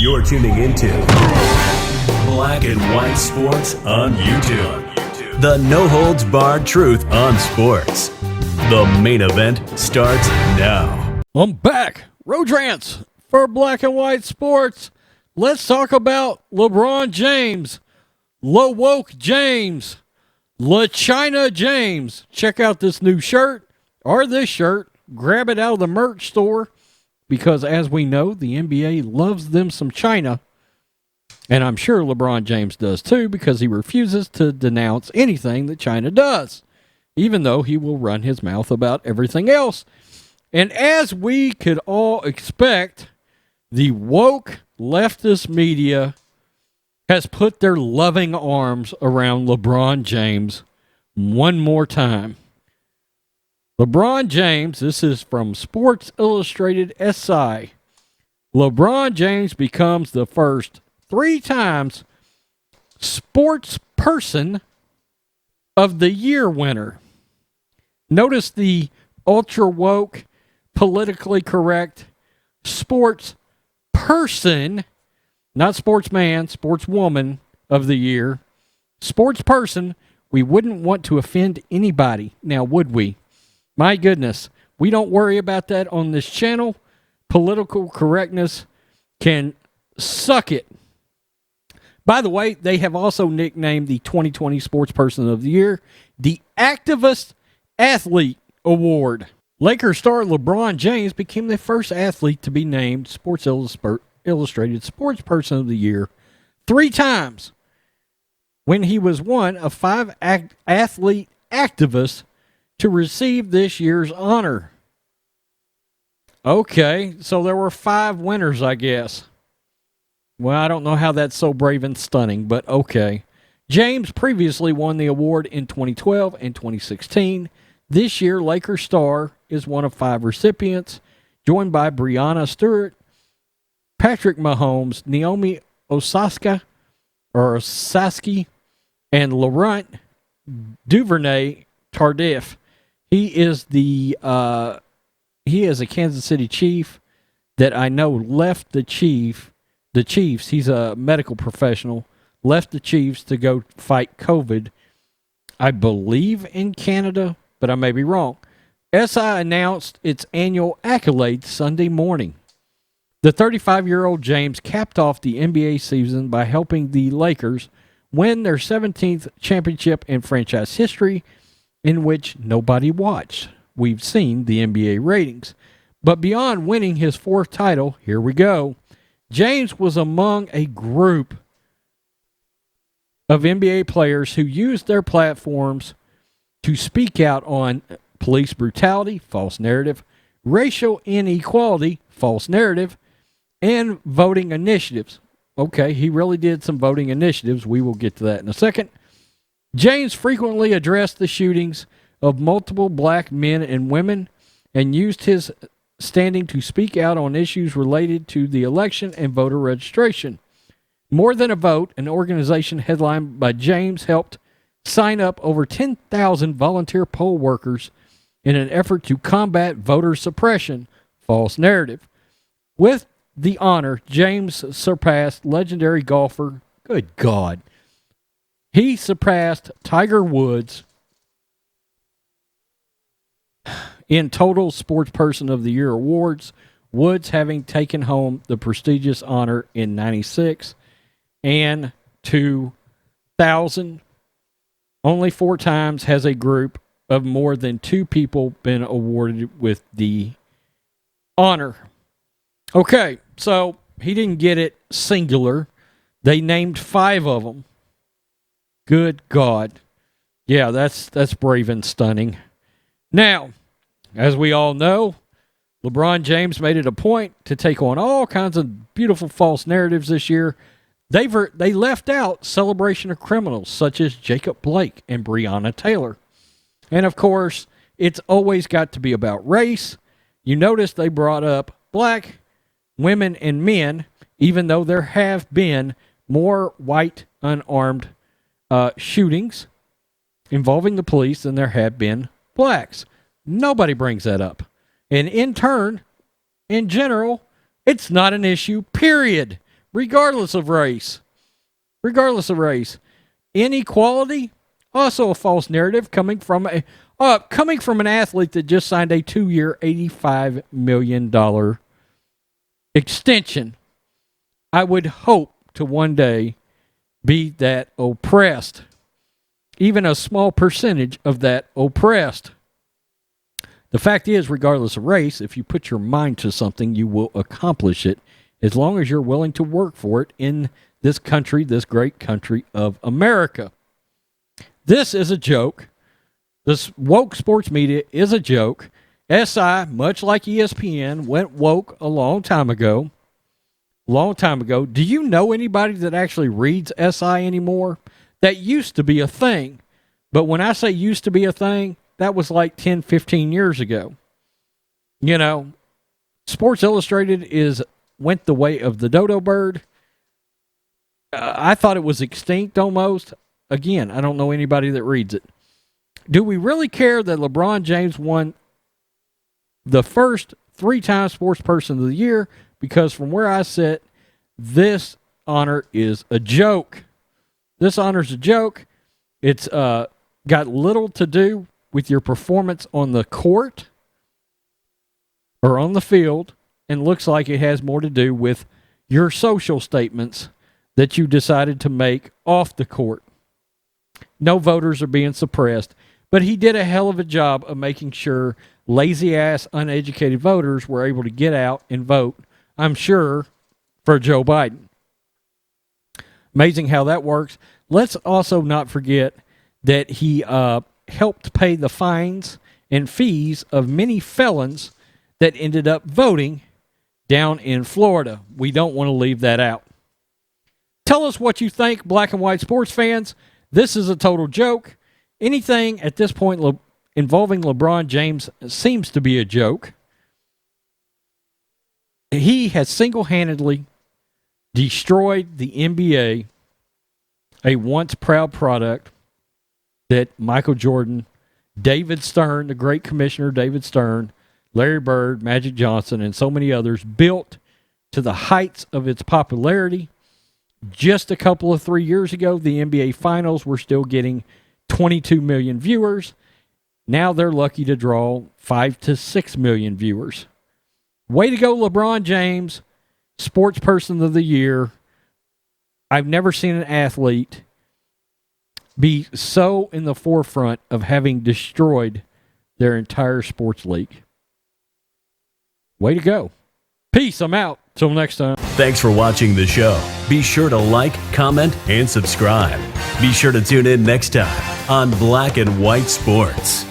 You're tuning into Black and White Sports on YouTube. The no-holds-barred truth on sports. The main event starts now. I'm back. Rodrans for Black and White Sports. Let's talk about LeBron James, LaWoke James, LaChina James. Check out this new shirt or this shirt. Grab it out of the merch store because, as we know, the NBA loves them some China. And I'm sure LeBron James does too because he refuses to denounce anything that China does, even though he will run his mouth about everything else. And as we could all expect, the woke leftist media has put their loving arms around LeBron James one more time. LeBron James, this is from Sports Illustrated SI. LeBron James becomes the first 3 times Sportsperson of the Year winner. Notice the ultra woke, politically correct sports person, not sportsman, sportswoman of the year. Sports person, we wouldn't want to offend anybody. Now, would we? My goodness, we don't worry about that on this channel. Political correctness can suck it. By the way, they have also nicknamed the 2020 Sportsperson of the Year the Activist Athlete Award. Lakers star LeBron James became the first athlete to be named Sports Illustrated Sportsperson of the Year 3 times when he was one of 5 athlete activists to receive this year's honor. Okay, so there were 5 winners, I guess. Well, I don't know how that's so brave and stunning, but okay. James previously won the award in 2012 and 2016. This year, Lakers star is one of 5 recipients, joined by Breanna Stewart, Patrick Mahomes, Naomi Osaka, and Laurent Duvernay Tardif. He is a Kansas City Chief that I know left the Chiefs. He's a medical professional, left the Chiefs to go fight COVID, I believe in Canada, but I may be wrong. SI announced its annual accolades Sunday morning. The 35-year-old James capped off the NBA season by helping the Lakers win their 17th championship in franchise history, in which nobody watched. We've seen the NBA ratings. But beyond winning his 4th title, here we go. James was among a group of NBA players who used their platforms to speak out on police brutality, false narrative, racial inequality, false narrative, and voting initiatives. Okay, he really did some voting initiatives. We will get to that in a second. James frequently addressed the shootings of multiple black men and women and used his standing to speak out on issues related to the election and voter registration. More Than a Vote, an organization headlined by James, helped sign up over 10,000 volunteer poll workers in an effort to combat voter suppression, false narrative. With the honor, James surpassed legendary golfer, good God, he surpassed Tiger Woods in total Sportsperson of the Year awards, Woods having taken home the prestigious honor in 96 and 2000. Only 4 times has a group of more than 2 people been awarded with the honor. Okay, so he didn't get it singular. They named 5 of them. Good God. Yeah, that's brave and stunning. Now, as we all know, LeBron James made it a point to take on all kinds of beautiful false narratives this year. They left out celebration of criminals such as Jacob Blake and Breonna Taylor. And of course, it's always got to be about race. You notice they brought up black women and men, even though there have been more white unarmed shootings involving the police than there have been blacks. Nobody brings that up. And in turn, in general, it's not an issue, period. regardless of race. Regardless of race. Inequality, also a false narrative coming from an athlete that just signed a 2-year, $85 million extension. I would hope to one day be that oppressed. Even a small percentage of that oppressed. The fact is, regardless of race, if you put your mind to something, you will accomplish it as long as you're willing to work for it in this country, this great country of America. This is a joke. This woke sports media is a joke. SI, much like ESPN, went woke a long time ago. Long time ago. Do you know anybody that actually reads SI anymore? That used to be a thing. But when I say used to be a thing, that was like 10, 15 years ago. You know, Sports Illustrated went the way of the dodo bird. I thought it was extinct almost. Again, I don't know anybody that reads it. Do we really care that LeBron James won the first 3-time Sportsperson of the Year? Because from where I sit, this honor is a joke. This honor's a joke. It's got little to do with your performance on the court or on the field, and looks like it has more to do with your social statements that you decided to make off the court. No voters are being suppressed, but he did a hell of a job of making sure lazy-ass, uneducated voters were able to get out and vote, I'm sure, for Joe Biden. Amazing how that works. Let's also not forget that he helped pay the fines and fees of many felons that ended up voting down in Florida. We don't want to leave that out. Tell us what you think, black and white sports fans. This is a total joke. Anything at this point involving LeBron James seems to be a joke. He has single-handedly destroyed the NBA, a once proud product that Michael Jordan, David Stern, the great commissioner David Stern, Larry Bird, Magic Johnson, and so many others built to the heights of its popularity. Just a couple of 3 years ago, the NBA Finals were still getting 22 million viewers. Now they're lucky to draw 5 to 6 million viewers. Way to go, LeBron James, Sportsperson of the Year. I've never seen an athlete be so in the forefront of having destroyed their entire sports league. Way to go. Peace. I'm out. Till next time. Thanks for watching the show. Be sure to like, comment, and subscribe. Be sure to tune in next time on Black and White Sports.